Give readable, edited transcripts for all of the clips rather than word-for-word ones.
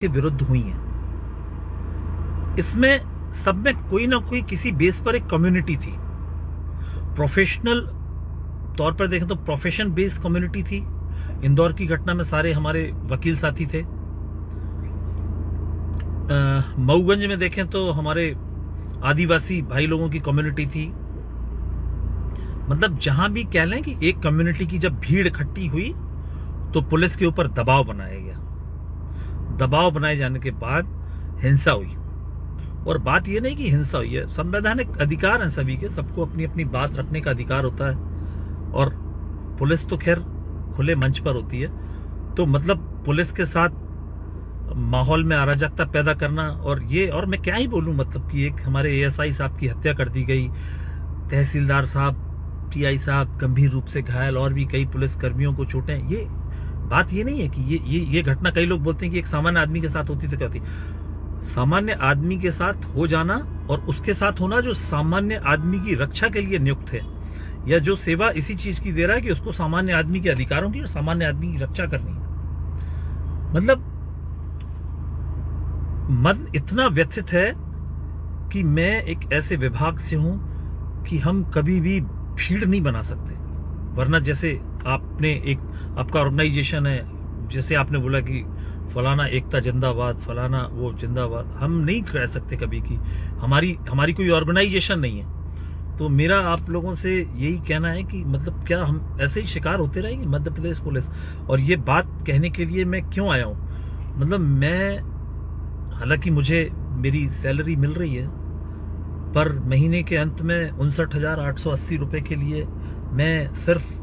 के विरुद्ध हुई हैं। इसमें सब में कोई ना कोई किसी बेस पर एक कम्युनिटी थी। प्रोफेशनल तौर पर देखें तो प्रोफेशन बेस्ड कम्युनिटी थी। इंदौर की घटना में सारे हमारे वकील साथी थे। मऊगंज में देखें तो हमारे आदिवासी भाई लोगों की कम्युनिटी थी। मतलब जहां भी कह लें कि एक कम्युनिटी की जब भीड़ इकट्ठी हुई तो पुलिस के ऊपर दबाव बनाया गया। दबाव बनाए जाने के बाद हिंसा हुई। और बात यह नहीं कि हिंसा हुई है, संवैधानिक अधिकार है सभी के, सबको अपनी अपनी बात रखने का अधिकार होता है। और पुलिस तो खैर खुले मंच पर होती है। तो मतलब पुलिस के साथ माहौल में अराजकता पैदा करना और मैं क्या ही बोलूं, मतलब कि एक हमारे एएसआई साहब की हत्या कर दी गई, तहसीलदार साहब, टीआई साहब गंभीर रूप से घायल, और भी कई पुलिस कर्मियों को चोटें। ये बात ये नहीं है कि ये घटना, कई लोग बोलते हैं कि एक सामान्य आदमी के साथ होती तो क्या होती। सामान्य आदमी के साथ हो जाना और उसके साथ होना जो सामान्य आदमी की रक्षा के लिए नियुक्त है, या जो सेवा इसी चीज की दे रहा है कि उसको सामान्य आदमी के अधिकारों की और सामान्य आदमी की रक्षा करनी है। मतलब मन इतना व्यथित है कि मैं एक ऐसे विभाग से हूं कि हम कभी भी भीड़ नहीं बना सकते। वरना जैसे आपका ऑर्गेनाइजेशन है, जैसे आपने बोला कि फलाना एकता जिंदाबाद, फलाना वो जिंदाबाद, हम नहीं कह सकते कभी कि हमारी कोई ऑर्गेनाइजेशन नहीं है। तो मेरा आप लोगों से यही कहना है कि मतलब क्या हम ऐसे ही शिकार होते रहेंगे मध्य प्रदेश पुलिस। और ये बात कहने के लिए मैं क्यों आया हूं, मतलब मैं, हालांकि मुझे मेरी सैलरी मिल रही है, पर महीने के अंत में 59,880 रुपए के लिए मैं सिर्फ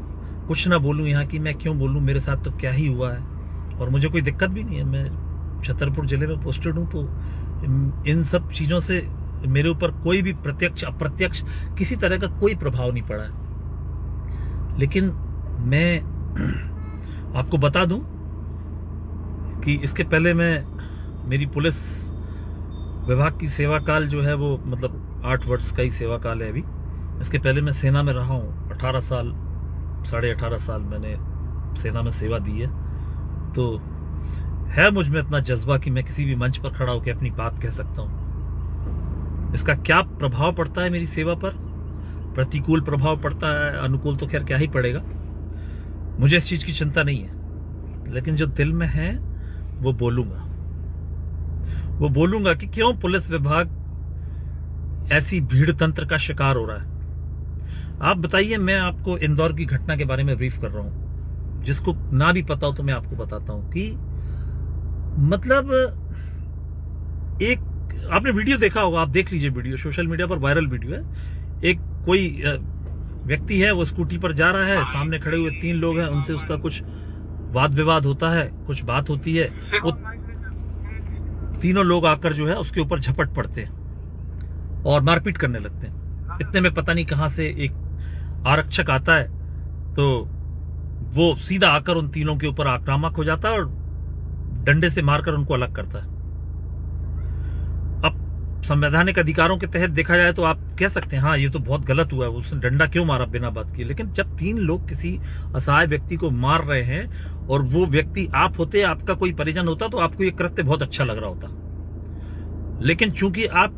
कुछ ना बोलूं यहाँ की, मैं क्यों बोलूं, मेरे साथ तो क्या ही हुआ है। और मुझे कोई दिक्कत भी नहीं है, मैं छतरपुर जिले में पोस्टेड हूं, तो इन सब चीजों से मेरे ऊपर कोई भी प्रत्यक्ष अप्रत्यक्ष किसी तरह का कोई प्रभाव नहीं पड़ा है। लेकिन मैं आपको बता दूं कि इसके पहले मेरी पुलिस विभाग की सेवा काल जो है वो मतलब 8 वर्ष का ही सेवा काल है अभी। इसके पहले मैं सेना में रहा हूँ 18 साल, 18.5 साल मैंने सेना में सेवा दी है। तो है मुझ में इतना जज्बा कि मैं किसी भी मंच पर खड़ा होकर अपनी बात कह सकता हूं। इसका क्या प्रभाव पड़ता है मेरी सेवा पर, प्रतिकूल प्रभाव पड़ता है, अनुकूल तो खैर क्या ही पड़ेगा, मुझे इस चीज की चिंता नहीं है। लेकिन जो दिल में है वो बोलूंगा कि क्यों पुलिस विभाग ऐसी भीड़ तंत्र का शिकार हो रहा है। आप बताइए, मैं आपको इंदौर की घटना के बारे में ब्रीफ कर रहा हूं, जिसको ना भी पता हो तो मैं आपको बताता हूं कि मतलब एक, आपने वीडियो देखा होगा, आप देख लीजिए वीडियो, सोशल मीडिया पर वायरल वीडियो है। एक कोई व्यक्ति है, वो स्कूटी पर जा रहा है, सामने खड़े हुए 3 लोग हैं, उनसे उसका कुछ वाद विवाद होता है, कुछ बात होती है, वो तीनों लोग आकर जो है उसके ऊपर झपट पड़ते हैं और मारपीट करने लगते हैं। इतने में पता नहीं कहां से एक आरक्षक आता है, तो वो सीधा आकर उन तीनों के ऊपर आक्रामक हो जाता है और डंडे से मारकर उनको अलग करता है। अब संवैधानिक अधिकारों के तहत देखा जाए तो आप कह सकते हैं हाँ ये तो बहुत गलत हुआ है, उसने डंडा क्यों मारा बिना बात किए। लेकिन जब 3 लोग किसी असहाय व्यक्ति को मार रहे हैं और वो व्यक्ति आप होते, आपका कोई परिजन होता, तो आपको ये कृत्य बहुत अच्छा लग रहा होता। लेकिन चूंकि आप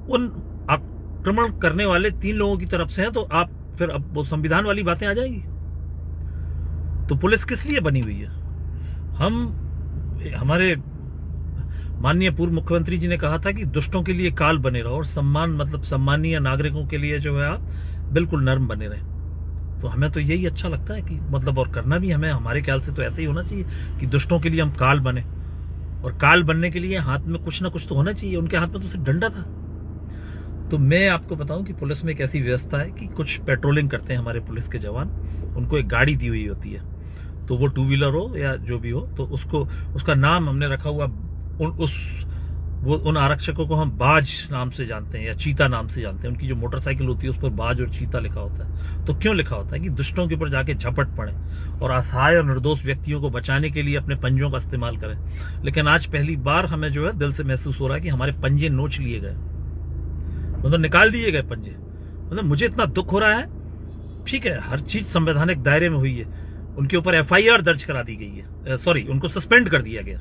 उन आक्रमण करने वाले 3 लोगों की तरफ से हैं, तो आप फिर अब वो संविधान वाली बातें आ जाएगी। तो पुलिस किस लिए बनी हुई है? हमारे माननीय पूर्व मुख्यमंत्री जी ने कहा था कि दुष्टों के लिए काल बने रहो और सम्मानीय नागरिकों के लिए जो है आप बिल्कुल नर्म बने रहे। तो हमें तो यही अच्छा लगता है कि मतलब, और करना भी हमें, हमारे ख्याल से तो ऐसे ही होना चाहिए कि दुष्टों के लिए हम काल बने। और काल बनने के लिए हाथ में कुछ ना कुछ तो होना चाहिए। उनके हाथ में तो सिर्फ डंडा था। तो मैं आपको बताऊं कि पुलिस में एक ऐसी व्यवस्था है कि कुछ पेट्रोलिंग करते हैं हमारे पुलिस के जवान, उनको एक गाड़ी दी हुई होती है, तो वो 2 व्हीलर हो या जो भी हो, तो उसका नाम हमने रखा हुआ, उन आरक्षकों को हम बाज नाम से जानते हैं या चीता नाम से जानते हैं। उनकी जो मोटरसाइकिल होती है उस पर बाज और चीता लिखा होता है। तो क्यों लिखा होता है? कि दुष्टों के ऊपर जाके झपट पड़े और असहाय और निर्दोष व्यक्तियों को बचाने के लिए अपने पंजों का इस्तेमाल करें। लेकिन आज पहली बार हमें जो है दिल से महसूस हो रहा है कि हमारे पंजे नोच लिए गए, मतलब निकाल दिए गए पंजे। मतलब मुझे इतना दुख हो रहा है। ठीक है, हर चीज संवैधानिक दायरे में हुई है, उनके ऊपर एफआईआर दर्ज करा दी गई है, सॉरी, उनको सस्पेंड कर दिया गया।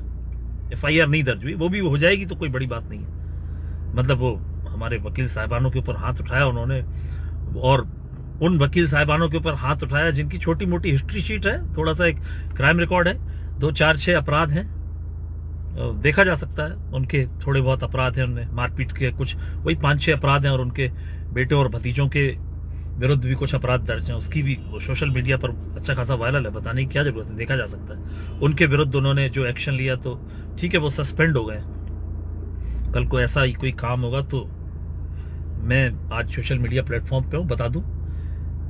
FIR नहीं दर्ज हुई, वो भी हो जाएगी तो कोई बड़ी बात नहीं है। मतलब वो हमारे वकील साहिबानों के ऊपर हाथ उठाया उन्होंने, और उन वकील साहिबानों के ऊपर हाथ उठाया जिनकी छोटी मोटी हिस्ट्री शीट है, थोड़ा सा एक क्राइम रिकॉर्ड है, 2 4 6 अपराध हैं, देखा जा सकता है। उनके थोड़े बहुत अपराध हैं, उनमें मारपीट के कुछ वही 5 6 अपराध हैं, और उनके बेटे और भतीजों के विरुद्ध भी कुछ अपराध दर्ज हैं। उसकी भी वो सोशल मीडिया पर अच्छा खासा वायरल है, बताने की क्या जरूरत है, देखा जा सकता है। उनके विरुद्ध उन्होंने जो एक्शन लिया तो ठीक है, वो सस्पेंड हो गए। कल को ऐसा ही कोई काम होगा तो मैं आज सोशल मीडिया प्लेटफॉर्म पे हूँ, बता दूं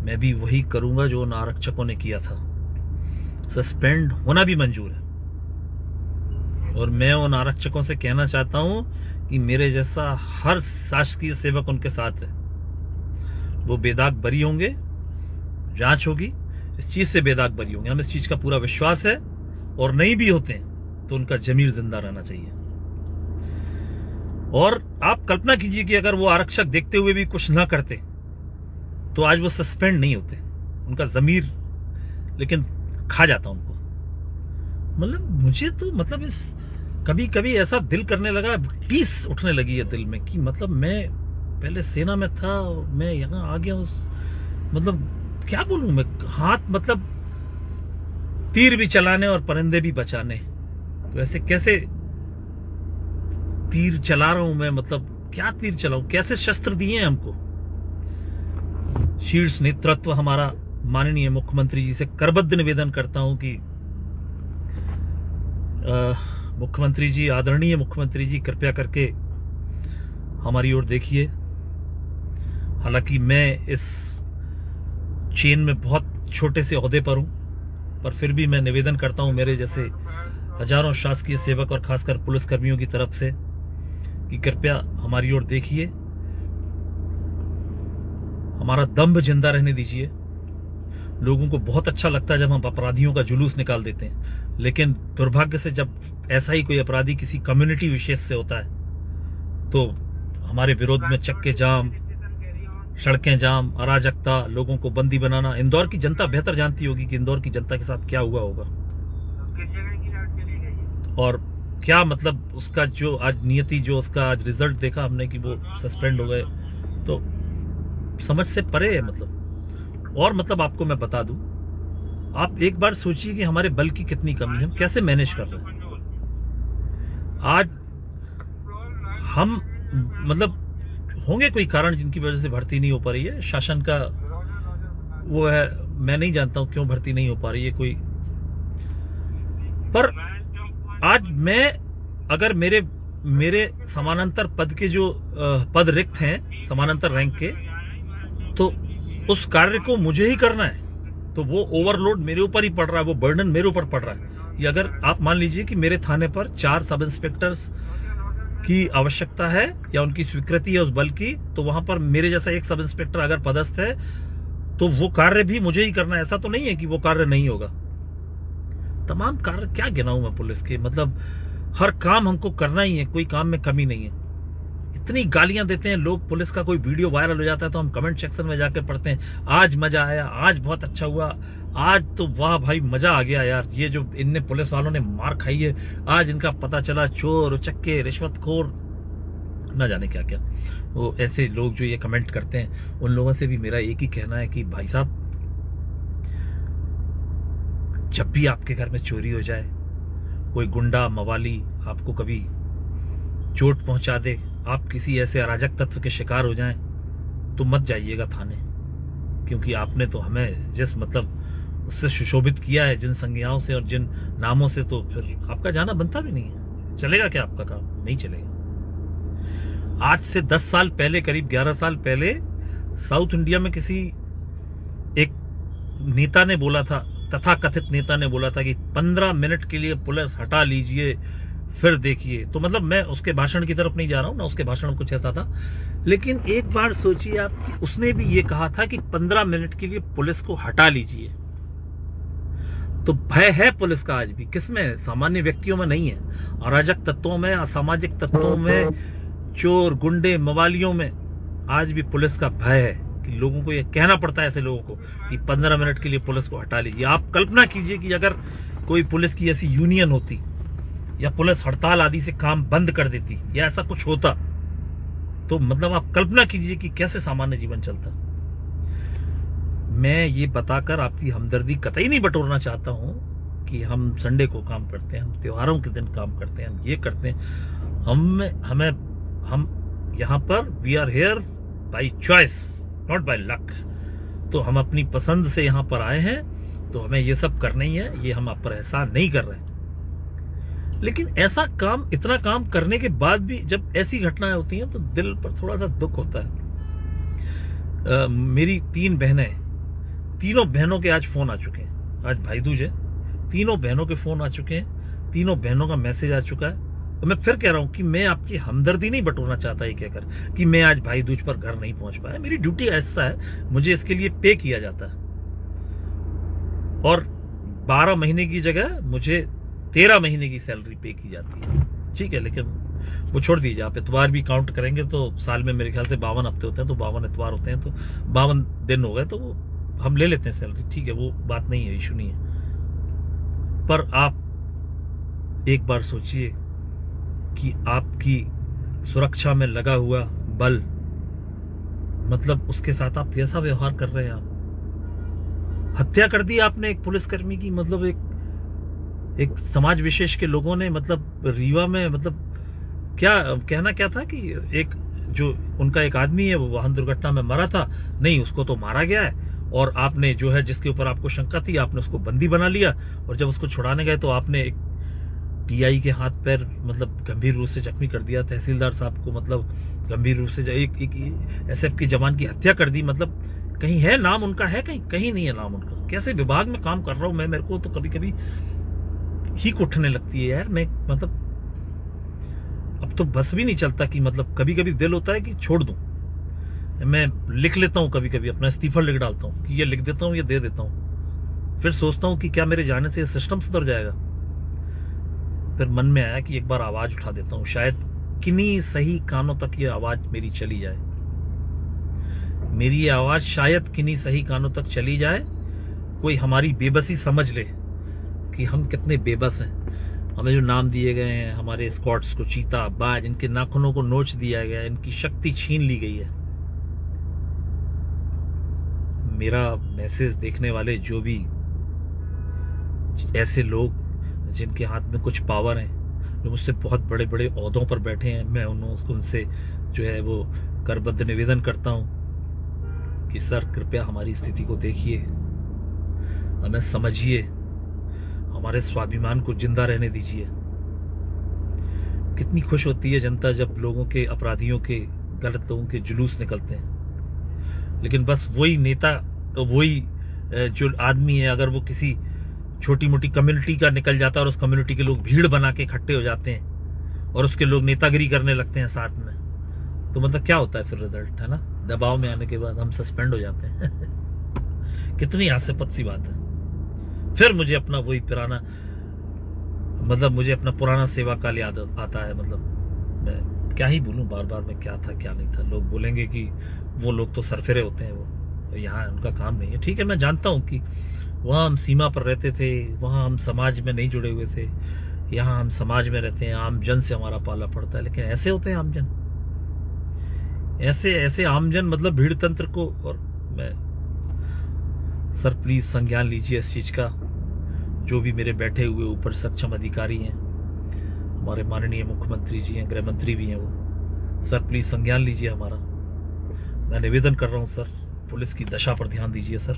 मैं भी वही करूंगा जो उन आरक्षकों ने किया था। सस्पेंड होना भी मंजूर है, और मैं उन आरक्षकों से कहना चाहता हूं कि मेरे जैसा हर शासकीय सेवक उनके साथ है। वो बेदाग बरी होंगे, जांच होगी, इस चीज से बेदाग बरी होंगे, हमें इस चीज का पूरा विश्वास है। और नहीं भी होते हैं तो उनका जमीर जिंदा रहना चाहिए। और आप कल्पना कीजिए कि अगर वो आरक्षक देखते हुए भी कुछ ना करते तो आज वो सस्पेंड नहीं होते, उनका जमीर लेकिन खा जाता उनको। मतलब मुझे तो मतलब इस कभी कभी ऐसा दिल करने लगा, टीस उठने लगी है दिल में कि मतलब मैं पहले सेना में था और मैं यहाँ आ गया उस, मतलब क्या बोलूं मैं, हाथ मतलब तीर भी चलाने और परिंदे भी बचाने, तो ऐसे कैसे तीर चला रहा हूं मैं, मतलब क्या तीर चलाऊं, कैसे शस्त्र दिए हैं हमको। शीर्ष नेतृत्व हमारा माननीय मुख्यमंत्री जी से करबद्ध निवेदन करता हूं कि मुख्यमंत्री जी, आदरणीय मुख्यमंत्री जी, कृपया करके हमारी ओर देखिए। हालांकि मैं इस चेन में बहुत छोटे से ओहदे पर हूं, पर फिर भी मैं निवेदन करता हूं मेरे जैसे हजारों शासकीय सेवक और खासकर पुलिसकर्मियों की तरफ से कि कृपया हमारी ओर देखिए, हमारा दम्भ जिंदा रहने दीजिए। लोगों को बहुत अच्छा लगता है जब हम अपराधियों का जुलूस निकाल देते हैं, लेकिन दुर्भाग्य से जब ऐसा ही कोई अपराधी किसी कम्युनिटी विशेष से होता है तो हमारे विरोध में चक्के जाम, सड़कें जाम, अराजकता, लोगों को बंदी बनाना। इंदौर की जनता बेहतर जानती होगी कि इंदौर की जनता के साथ क्या हुआ होगा, और क्या मतलब उसका जो आज नियति, जो उसका आज रिजल्ट देखा हमने कि वो सस्पेंड हो गए, तो समझ से परे है। मतलब और मतलब आपको मैं बता दूं, आप एक बार सोचिए कि हमारे बल की कितनी कमी है, हम कैसे मैनेज कर रहे हैं। आज हम मतलब होंगे कोई कारण जिनकी वजह से भर्ती नहीं हो पा रही है, शासन का वो है, मैं नहीं जानता हूं क्यों भर्ती नहीं हो पा रही है कोई। पर आज मैं अगर मेरे समानांतर पद के जो पद रिक्त हैं समानांतर रैंक के, तो उस कार्य को मुझे ही करना है, तो वो ओवरलोड मेरे ऊपर ही पड़ रहा है, वो बर्डन मेरे ऊपर पड़ रहा है। ये अगर आप मान लीजिए कि मेरे थाने पर 4 सब इंस्पेक्टर्स की आवश्यकता है या उनकी स्वीकृति है उस बल की, तो वहां पर मेरे जैसा एक सब इंस्पेक्टर अगर पदस्थ है तो वो कार्य भी मुझे ही करना है। ऐसा तो नहीं है कि वो कार्य नहीं होगा। तमाम कार्य क्या गिनाऊं मैं पुलिस के, मतलब हर काम हमको करना ही है, कोई काम में कमी नहीं है। इतनी गालियां देते हैं लोग, पुलिस का कोई वीडियो वायरल हो जाता है तो हम कमेंट सेक्शन में जाकर पढ़ते हैं, आज मजा आया, आज बहुत अच्छा हुआ, आज तो वाह भाई मजा आ गया यार, ये जो इनने पुलिस वालों ने मार खाई है, आज इनका पता चला, चोर उचक्के रिश्वतखोर ना जाने क्या क्या। वो ऐसे लोग जो ये कमेंट करते हैं, उन लोगों से भी मेरा एक ही कहना है कि भाई साहब, जब भी आपके घर में चोरी हो जाए, कोई गुंडा मवाली आपको कभी चोट पहुंचा दे, आप किसी ऐसे अराजक तत्व के शिकार हो जाएं, तो मत जाइएगा थाने, क्योंकि आपने तो हमें जिस मतलब उससे सुशोभित किया है, जिन संज्ञाओं से और जिन नामों से, तो फिर आपका जाना बनता भी नहीं है। चलेगा क्या आपका काम? नहीं चलेगा। आज से 10 साल पहले, करीब 11 साल पहले, साउथ इंडिया में किसी एक नेता ने बोला था, तथाकथित नेता ने बोला था कि 15 मिनट के लिए पुलिस हटा लीजिए फिर देखिए। तो मतलब मैं उसके भाषण की तरफ नहीं जा रहा हूं ना, उसके भाषण में कुछ ऐसा था, लेकिन एक बार सोचिए आप, उसने भी ये कहा था कि 15 मिनट के लिए पुलिस को हटा लीजिए। तो भय है पुलिस का आज भी, किसमें? सामान्य व्यक्तियों में नहीं है, अराजक तत्वों में, असामाजिक तत्वों में, चोर गुंडे मवालियों में आज भी पुलिस का भय है कि लोगों को ये कहना पड़ता है ऐसे लोगों को कि 15 मिनट के लिए पुलिस को हटा लीजिए। आप कल्पना कीजिए कि अगर कोई पुलिस की ऐसी यूनियन होती या पुलिस हड़ताल आदि से काम बंद कर देती या ऐसा कुछ होता, तो मतलब आप कल्पना कीजिए कि कैसे सामान्य जीवन चलता। मैं ये बताकर आपकी हमदर्दी कतई नहीं बटोरना चाहता हूं कि हम संडे को काम करते हैं, हम त्योहारों के दिन काम करते हैं, हम ये करते हैं। हम यहाँ पर we are here by choice, not by luck. तो हम अपनी पसंद से यहाँ पर आए हैं, तो हमें ये सब करना ही है। ये हम आप पर एहसान नहीं कर रहे हैं, लेकिन ऐसा काम, इतना काम करने के बाद भी जब ऐसी घटनाएं होती हैं तो दिल पर थोड़ा सा दुख होता है। मेरी 3 बहनें, तीनों बहनों के आज फोन आ चुके हैं। आज भाई दूज है, तीनों बहनों के फोन आ चुके हैं, तीनों बहनों का मैसेज आ चुका है। तो मैं फिर कह रहा हूं कि मैं आपकी हमदर्दी नहीं बटोरना चाहता ये कहकर कि मैं आज भाई दूज पर घर नहीं पहुंच पाया। मेरी ड्यूटी ऐसा है, मुझे इसके लिए पे किया जाता है, और 12 महीने की जगह मुझे 13 महीने की सैलरी पे की जाती है। ठीक है, लेकिन वो छोड़ दीजिए। आप इतवार भी काउंट करेंगे तो साल में मेरे ख्याल से 52 हफ्ते होते हैं, तो 52 इतवार होते हैं, तो 52 दिन हो गए, तो वो हम ले लेते हैं सैलरी। ठीक है, वो बात नहीं है, इशू नहीं है। पर आप एक बार सोचिए कि आपकी सुरक्षा में लगा हुआ बल, मतलब उसके साथ आप कैसा व्यवहार कर रहे हैं। आप हत्या कर दी आपने एक पुलिसकर्मी की, मतलब एक समाज विशेष के लोगों ने, मतलब रीवा में, मतलब क्या कहना क्या था कि एक जो उनका एक आदमी है वो वाहन दुर्घटना में मरा था, नहीं उसको तो मारा गया है, और आपने जो है जिसके ऊपर आपको शंका थी आपने उसको बंदी बना लिया, और जब उसको छुड़ाने गए तो आपने एक टीआई के हाथ पैर मतलब गंभीर रूप से जख्मी कर दिया, तहसीलदार साहब को मतलब गंभीर रूप से एक एसएफ के जवान की हत्या कर दी। मतलब कहीं है नाम उनका, है कहीं नहीं है नाम उनका। कैसे विभाग में काम कर रहा हूं मैं, मेरे को तो कभी कभी हीक उठने लगती है यार। मैं मतलब अब तो बस भी नहीं चलता कि मतलब कभी कभी दिल होता है कि छोड़ दूं। मैं लिख लेता हूं, कभी कभी अपना इस्तीफा लिख डालता हूं कि ये लिख देता हूं, ये दे देता हूं। फिर सोचता हूं कि क्या मेरे जाने से सिस्टम सुधर जाएगा। फिर मन में आया कि एक बार आवाज उठा देता हूं, शायद किन्हीं सही कानों तक ये आवाज मेरी चली जाए। मेरी ये आवाज शायद किन्हीं सही कानों तक चली जाए, कोई हमारी बेबसी समझ ले कि हम कितने बेबस हैं। हमें जो नाम दिए गए हैं, हमारे स्क्वाड्स को चीता, बाज, इनके नाखूनों को नोच दिया गया, इनकी शक्ति छीन ली गई है। मेरा मैसेज देखने वाले जो भी ऐसे लोग जिनके हाथ में कुछ पावर है, जो मुझसे बहुत बड़े बड़े ओहदों पर बैठे हैं, मैं उनसे जो है वो करबद्ध निवेदन करता हूं कि सर कृपया हमारी स्थिति को देखिए, हमें समझिए, हमारे स्वाभिमान को जिंदा रहने दीजिए। कितनी खुश होती है जनता जब लोगों के, अपराधियों के, गलत लोगों के जुलूस निकलते हैं। लेकिन बस वही नेता, वही जो आदमी है, अगर वो किसी छोटी मोटी कम्युनिटी का निकल जाता है और उस कम्युनिटी के लोग भीड़ बना के इकट्ठे हो जाते हैं और उसके लोग नेतागिरी करने लगते हैं साथ में, तो मतलब क्या होता है फिर रिजल्ट, है ना। दबाव में आने के बाद हम सस्पेंड हो जाते हैं। कितनी हास्यास्पद सी बात है। फिर मुझे अपना वही पुराना, मतलब मुझे अपना पुराना सेवा काल याद आता है। मतलब मैं क्या ही बोलूं, बार बार मैं क्या था क्या नहीं था। लोग बोलेंगे कि वो लोग तो सरफिरे होते हैं, वो यहाँ उनका काम नहीं है। ठीक है, मैं जानता हूं कि वहां हम सीमा पर रहते थे, वहां हम समाज में नहीं जुड़े हुए थे, यहाँ हम समाज में रहते हैं, आम जन से हमारा पाला पड़ता है। लेकिन ऐसे होते हैं आमजन, ऐसे आमजन, मतलब भीड़ तंत्र को। और मैं सर प्लीज संज्ञान लीजिए इस चीज का। जो भी मेरे बैठे हुए ऊपर सक्षम अधिकारी हैं, हमारे माननीय मुख्यमंत्री जी हैं, गृह मंत्री भी हैं, वो सर प्लीज संज्ञान लीजिए हमारा। मैं निवेदन कर रहा हूं सर, पुलिस की दशा पर ध्यान दीजिए सर।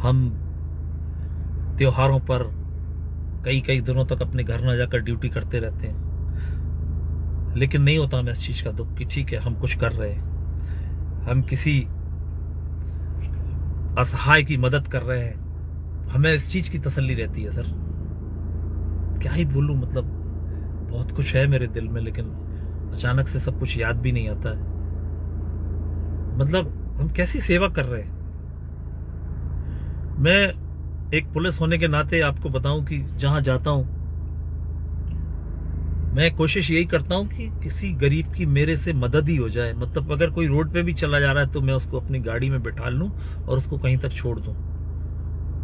हम त्योहारों पर कई दिनों तक अपने घर न जाकर ड्यूटी करते रहते हैं, लेकिन नहीं होता हमें इस चीज का दुख कि ठीक है हम कुछ कर रहे हैं, हम किसी असहाय की मदद कर रहे हैं। हमें इस चीज की तसल्ली रहती है सर। क्या ही बोलूं, मतलब बहुत कुछ है मेरे दिल में, लेकिन अचानक से सब कुछ याद भी नहीं आता है। मतलब हम कैसी सेवा कर रहे हैं। मैं एक पुलिस होने के नाते आपको बताऊं कि जहां जाता हूं मैं कोशिश यही करता हूं कि किसी गरीब की मेरे से मदद ही हो जाए। मतलब अगर कोई रोड पे भी चला जा रहा है तो मैं उसको अपनी गाड़ी में बिठा लूं और उसको कहीं तक छोड़ दूं।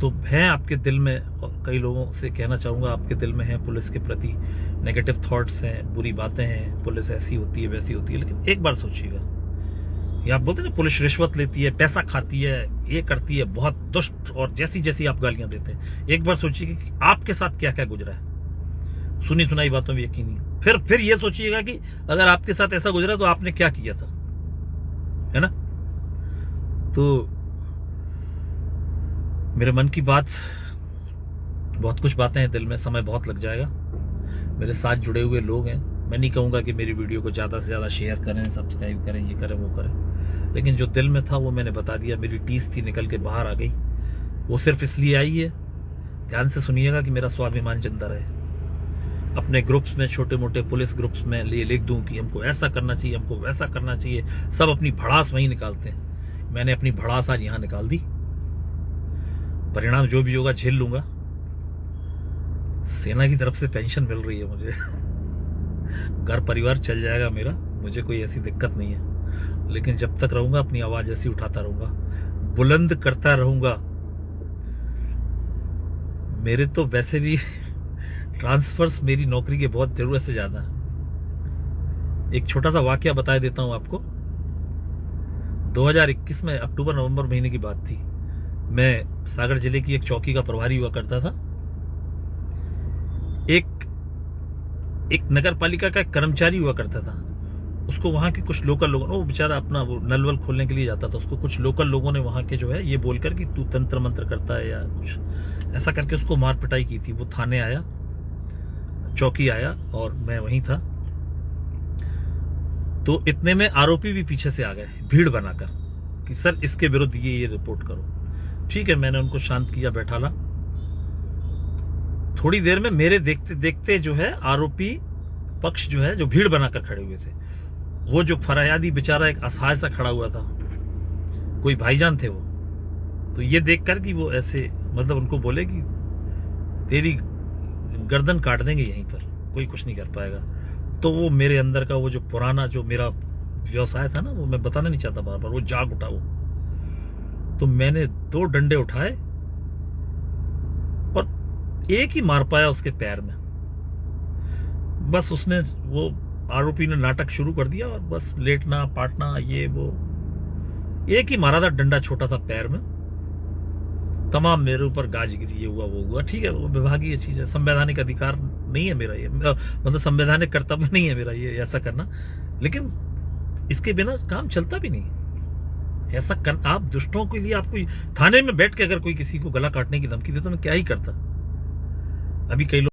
तो है आपके दिल में, और कई लोगों से कहना चाहूँगा आपके दिल में है पुलिस के प्रति नेगेटिव थॉट्स हैं, बुरी बातें हैं, पुलिस ऐसी होती है वैसी होती है, लेकिन एक बार सोचिएगा, ये आप बोलते हैं ना पुलिस रिश्वत लेती है, पैसा खाती है, ये करती है, बहुत दुष्ट, और जैसी जैसी आप गालियां देते हैं, एक बार सोचिए कि आपके साथ क्या क्या गुजरा है। सुनी सुनाई बातों में यकीन नहीं, फिर ये सोचिएगा कि अगर आपके साथ ऐसा गुजरा तो आपने क्या किया था, है ना। तो मेरे मन की बात, बहुत कुछ बातें हैं दिल में, समय बहुत लग जाएगा। मेरे साथ जुड़े हुए लोग हैं, मैं नहीं कहूंगा कि मेरी वीडियो को ज्यादा से ज्यादा शेयर करें, सब्सक्राइब करें, ये करें वो करें, लेकिन जो दिल में था वो मैंने बता दिया। मेरी टीस थी, निकल के बाहर आ गई, वो सिर्फ इसलिए आई है, ध्यान से सुनिएगा, कि मेरा स्वाभिमान जिंदा रहे। अपने ग्रुप्स में, छोटे मोटे पुलिस ग्रुप्स में लिख दूं कि हमको ऐसा करना चाहिए, हमको वैसा करना चाहिए, सब अपनी भड़ास वहीं निकालते हैं। मैंने अपनी भड़ास आज यहां निकाल दी, परिणाम जो भी होगा झेल लूंगा। सेना की तरफ से पेंशन मिल रही है मुझे, घर परिवार चल जाएगा मेरा, मुझे कोई ऐसी दिक्कत नहीं है, लेकिन जब तक रहूंगा अपनी आवाज ऐसी उठाता रहूंगा, बुलंद करता रहूंगा। मेरे तो वैसे भी ट्रांसफर्स मेरी नौकरी के बहुत जरूरत से ज्यादा है। एक छोटा सा वाकया बता देता हूं आपको। 2021 में अक्टूबर नवंबर महीने की बात थी। मैं सागर जिले की एक चौकी का प्रभारी हुआ करता था। एक नगर पालिका का कर्मचारी हुआ करता था। उसको वहां के कुछ लोकल लोगों, वो बेचारा अपना वो नल वल खोलने के लिए जाता था, उसको कुछ लोकल लोगों ने वहां के जो है ये बोलकर कि तू तंत्र मंत्र करता है या कुछ ऐसा करके उसको मार पिटाई की थी। वो थाने आया, चौकी आया, और मैं वहीं था। तो इतने में आरोपी भी पीछे से आ गए भीड़ बनाकर कि सर इसके विरुद्ध ये रिपोर्ट करो। ठीक है, मैंने उनको शांत किया, बैठाला। थोड़ी देर में मेरे देखते देखते जो है आरोपी पक्ष जो है, जो भीड़ बनाकर खड़े हुए थे, वो जो फरियादी बेचारा एक असहाय सा खड़ा हुआ था, कोई भाईजान थे वो, तो ये देखकर कि वो ऐसे मतलब उनको बोले कि तेरी गर्दन काट देंगे यहीं पर, कोई कुछ नहीं कर पाएगा। तो वो मेरे अंदर का वो जो पुराना जो मेरा व्यवसाय था ना, वो मैं बताना नहीं चाहता बार बार, वो जाग उठा वो। तो मैंने 2 डंडे उठाए और एक ही मार पाया उसके पैर में। बस उसने, वो आरोपी ने नाटक शुरू कर दिया, और बस लेटना पाटना ये वो, एक ही मारा था डंडा छोटा सा पैर में, तमाम मेरे ऊपर गाज गिरी, ये हुआ वो हुआ। ठीक है, वो विभागीय चीज है, संवैधानिक अधिकार नहीं है मेरा ये, मतलब संवैधानिक कर्तव्य नहीं है मेरा ये ऐसा करना, लेकिन इसके बिना काम चलता भी नहीं ऐसा कर। आप दुष्टों के लिए, आपको थाने में बैठ के अगर कोई किसी को गला काटने की धमकी दे तो मैं क्या ही करता। अभी कई लोग